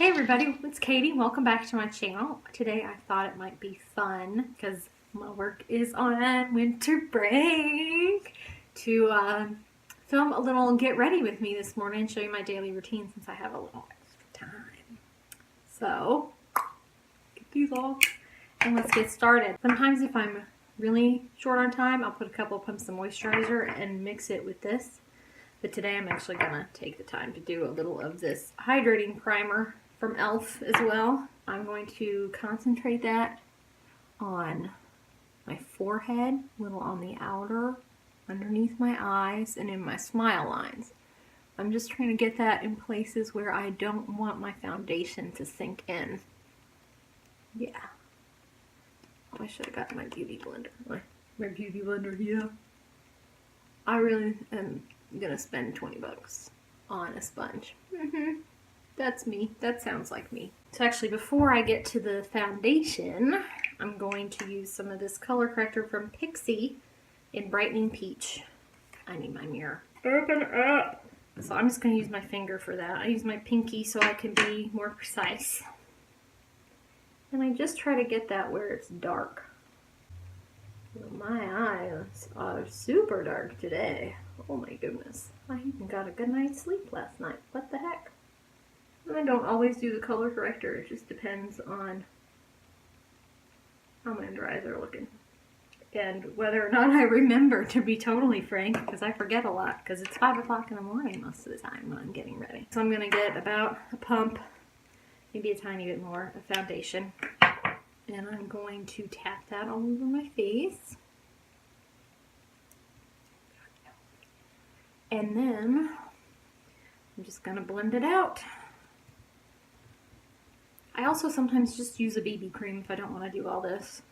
Hey everybody, it's Katie. Welcome back to my channel. Today I thought it might be fun because my work is on winter break to film a little get ready with me this morning and show you my daily routine since I have a little extra time. So, get these off and let's get started. Sometimes if I'm really short on time, I'll put a couple of pumps of moisturizer and mix it with this. But today I'm actually going to take the time to do a little of this hydrating primer from e.l.f. as well. I'm going to concentrate that on my forehead, a little on the outer, underneath my eyes, and in my smile lines. I'm just trying to get that in places where I don't want my foundation to sink in. Yeah. Oh, I should have gotten my beauty blender. My beauty blender, yeah. I really am gonna spend 20 bucks on a sponge. That's me. That sounds like me. So actually, before I get to the foundation, I'm going to use some of this color corrector from Pixie in Brightening Peach. I need my mirror. Open up! So I'm just going to use my finger for that. I use my pinky so I can be more precise. And I just try to get that where it's dark. Well, my eyes are super dark today. Oh my goodness. I even got a good night's sleep last night. What the heck? I don't always do the color corrector. It just depends on how my under eyes are looking. And whether or not I remember, to be totally frank, because I forget a lot, because it's 5 o'clock in the morning most of the time when I'm getting ready. So I'm going to get about a pump, maybe a tiny bit more, of foundation. And I'm going to tap that all over my face. And then I'm just going to blend it out. I also sometimes just use a BB cream if I don't want to do all this.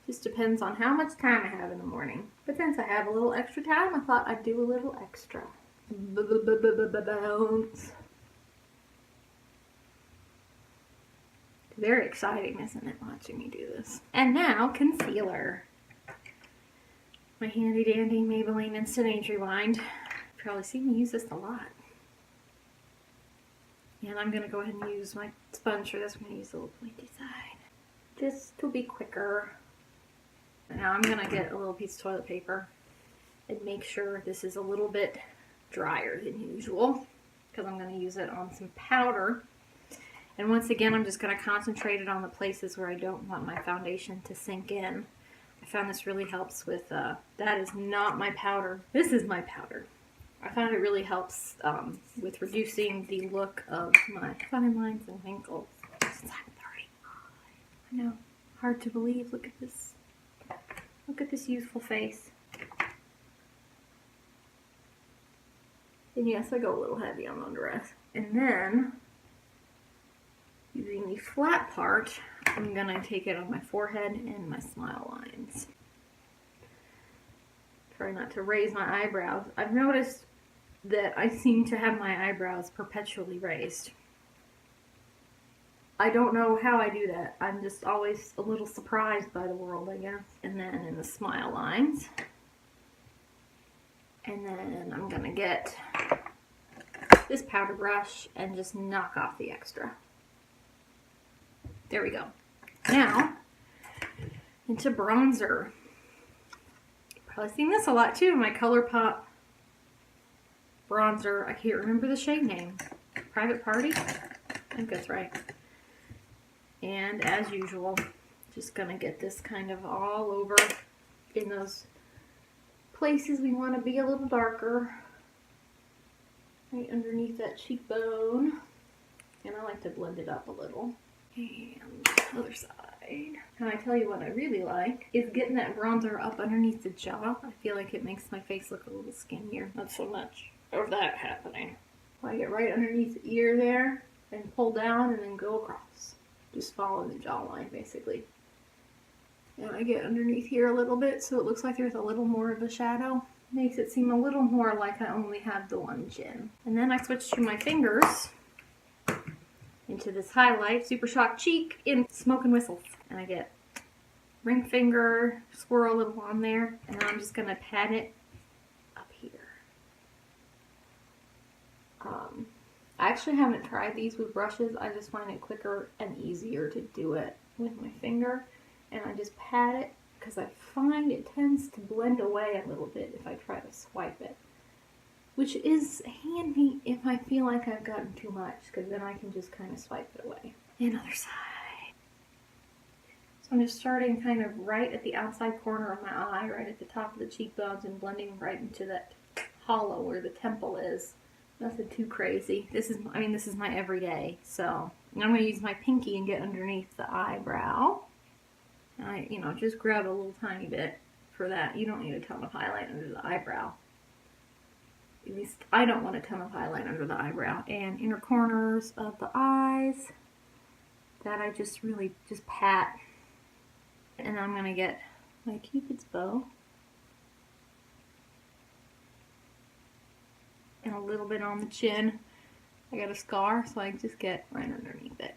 Just depends on how much time I have in the morning. But since I have a little extra time, I thought I'd do a little extra. Bounce. Very exciting, isn't it, watching me do this? And now, concealer. My handy dandy Maybelline Instant Age Rewind. You've probably seen me use this a lot. And I'm going to go ahead and use my sponge for this. I'm going to use the little pointy side, just to be quicker. Now I'm going to get a little piece of toilet paper and make sure this is a little bit drier than usual, because I'm going to use it on some powder. And once again, I'm just going to concentrate it on the places where I don't want my foundation to sink in. I found this really helps with, that is not my powder. This is my powder. I found it really helps with reducing the look of my fine lines and wrinkles. Since I'm 35. I know, hard to believe. Look at this. Look at this youthful face. And yes, I go a little heavy on the under eyes. And then, using the flat part, I'm going to take it on my forehead and my smile lines. Try not to raise my eyebrows. I've noticed that I seem to have my eyebrows perpetually raised. I don't know how I do that. I'm just always a little surprised by the world, I guess. And then in the smile lines. And then I'm going to get this powder brush and just knock off the extra. There we go. Now, into bronzer. You've probably seen this a lot too, my ColourPop bronzer. I can't remember the shade name. Private Party? I think that's right. And as usual, just going to get this kind of all over in those places we want to be a little darker. Right underneath that cheekbone. And I like to blend it up a little. And other side. And I tell you what I really like is getting that bronzer up underneath the jaw. I feel like it makes my face look a little skinnier. Not so much of that happening. I get right underneath the ear there and pull down and then go across. Just follow the jawline basically. And I get underneath here a little bit so it looks like there's a little more of a shadow. Makes it seem a little more like I only have the one chin. And then I switch to my fingers into this highlight, Super Shock Cheek in Smoke and Whistles. And I get ring finger, swirl a little on there, and then I'm just going to pat it up here. I actually haven't tried these with brushes. I just find it quicker and easier to do it with my finger. And I just pat it because I find it tends to blend away a little bit if I try to swipe it. Which is handy if I feel like I've gotten too much, because then I can just kind of swipe it away. And other side. So I'm just starting kind of right at the outside corner of my eye, right at the top of the cheekbones, and blending right into that hollow where the temple is. Nothing too crazy. This is my everyday. So I'm going to use my pinky and get underneath the eyebrow. I, just grab a little tiny bit for that. You don't need a ton of highlight under the eyebrow. At least I don't want a ton of highlight under the eyebrow. And inner corners of the eyes that I just really pat. And I'm going to get my Cupid's bow. And a little bit on the chin. I got a scar, so I just get right underneath it.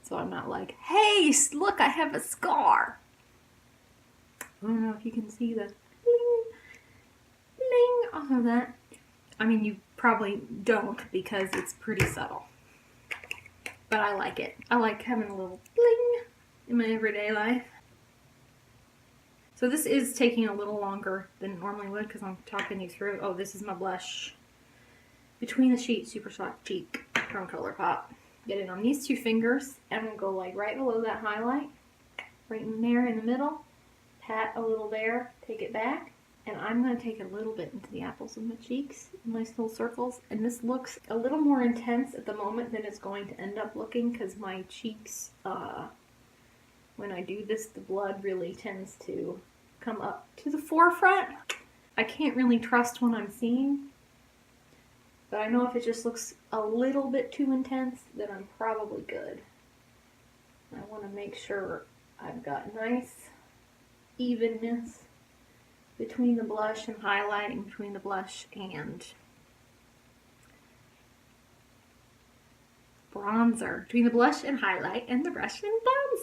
So I'm not like, hey, look, I have a scar. I don't know if you can see the bling, bling off of that. I mean, you probably don't because it's pretty subtle. But I like it. I like having a little bling in my everyday life. So this is taking a little longer than it normally would because I'm talking you through. Oh, this is my blush. Between the Sheets Super Soft Cheek from ColourPop. Get it on these two fingers. I'm going to go like right below that highlight. Right in there in the middle. Pat a little there. Take it back. And I'm going to take a little bit into the apples of my cheeks, nice little circles. And this looks a little more intense at the moment than it's going to end up looking because my cheeks, when I do this, the blood really tends to come up to the forefront. I can't really trust what I'm seeing, but I know if it just looks a little bit too intense, then I'm probably good. I want to make sure I've got nice evenness between the blush and highlight, and between the blush and bronzer. Between the blush and highlight and the brush and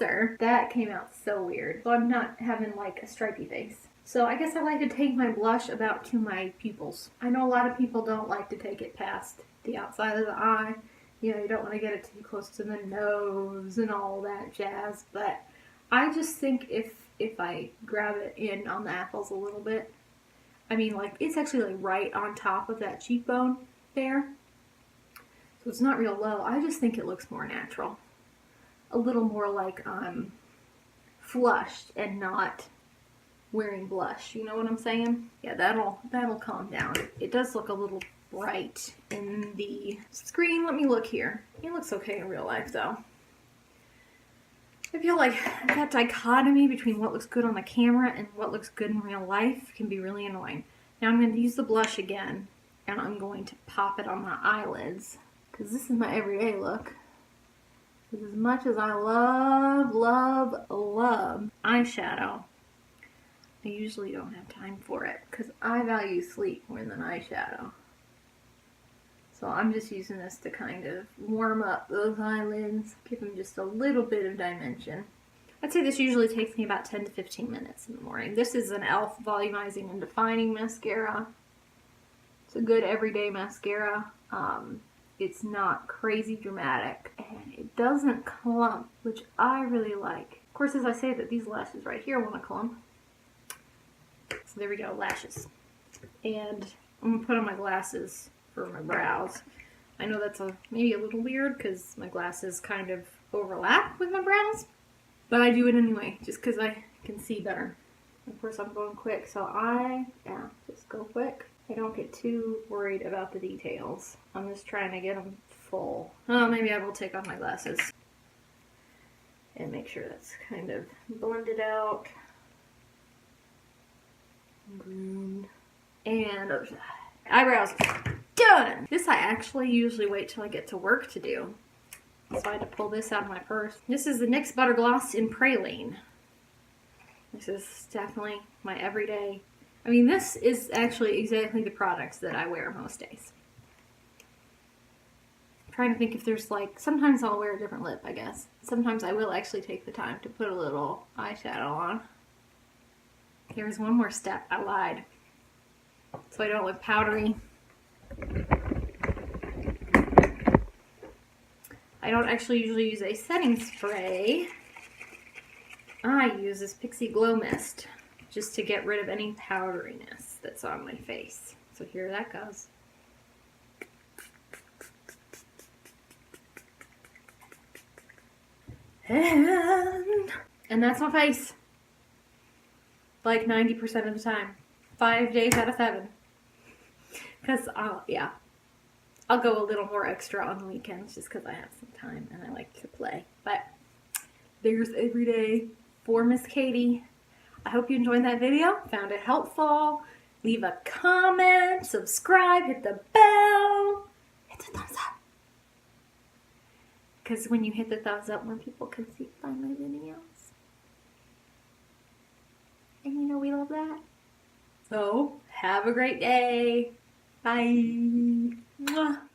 bronzer. That came out so weird. So I'm not having like a stripy face. So I guess I like to take my blush about to my pupils. I know a lot of people don't like to take it past the outside of the eye. You know, you don't want to get it too close to the nose and all that jazz. But I just think if I grab it in on the apples a little bit, I mean, like, it's actually like right on top of that cheekbone there. So it's not real low. I just think it looks more natural. A little more like I'm flushed and not wearing blush. You know what I'm saying? Yeah, that'll calm down. It does look a little bright in the screen. Let me look here. It looks okay in real life though. I feel like that dichotomy between what looks good on the camera and what looks good in real life can be really annoying. Now I'm going to use the blush again, and I'm going to pop it on my eyelids, because this is my everyday look. As much as I love eyeshadow, I usually don't have time for it, because I value sleep more than eyeshadow. So I'm just using this to kind of warm up those eyelids, give them just a little bit of dimension. I'd say this usually takes me about 10 to 15 minutes in the morning. This is an e.l.f. Volumizing and Defining Mascara. It's a good everyday mascara. It's not crazy dramatic, and it doesn't clump, which I really like. Of course, as I say that, these lashes right here want to clump. So there we go, lashes. And I'm going to put on my glasses for my brows. I know that's maybe a little weird because my glasses kind of overlap with my brows, but I do it anyway just because I can see better. Of course, I'm going quick, so just go quick. I don't get too worried about the details. I'm just trying to get them full. Oh, maybe I will take off my glasses and make sure that's kind of blended out. Groomed. And other side. Eyebrows done! This I actually usually wait till I get to work to do. So I had to pull this out of my purse. This is the NYX Butter Gloss in Praline. This is definitely my everyday. I mean, this is actually exactly the products that I wear most days. I'm trying to think if there's like, sometimes I'll wear a different lip, I guess. Sometimes I will actually take the time to put a little eyeshadow on. Here's one more step. I lied. So I don't look powdery. I don't actually usually use a setting spray. I use this Pixie Glow Mist just to get rid of any powderiness that's on my face. So here that goes. And that's my face. Like 90% of the time. 5 days out of 7. Because, yeah. I'll go a little more extra on the weekends just because I have some time and I like to play. But there's every day for Miss Katie. I hope you enjoyed that video, found it helpful. Leave a comment, subscribe, hit the bell, hit the thumbs up. Because when you hit the thumbs up, more people can find my videos. And you know we love that. So, have a great day. Bye. Mwah.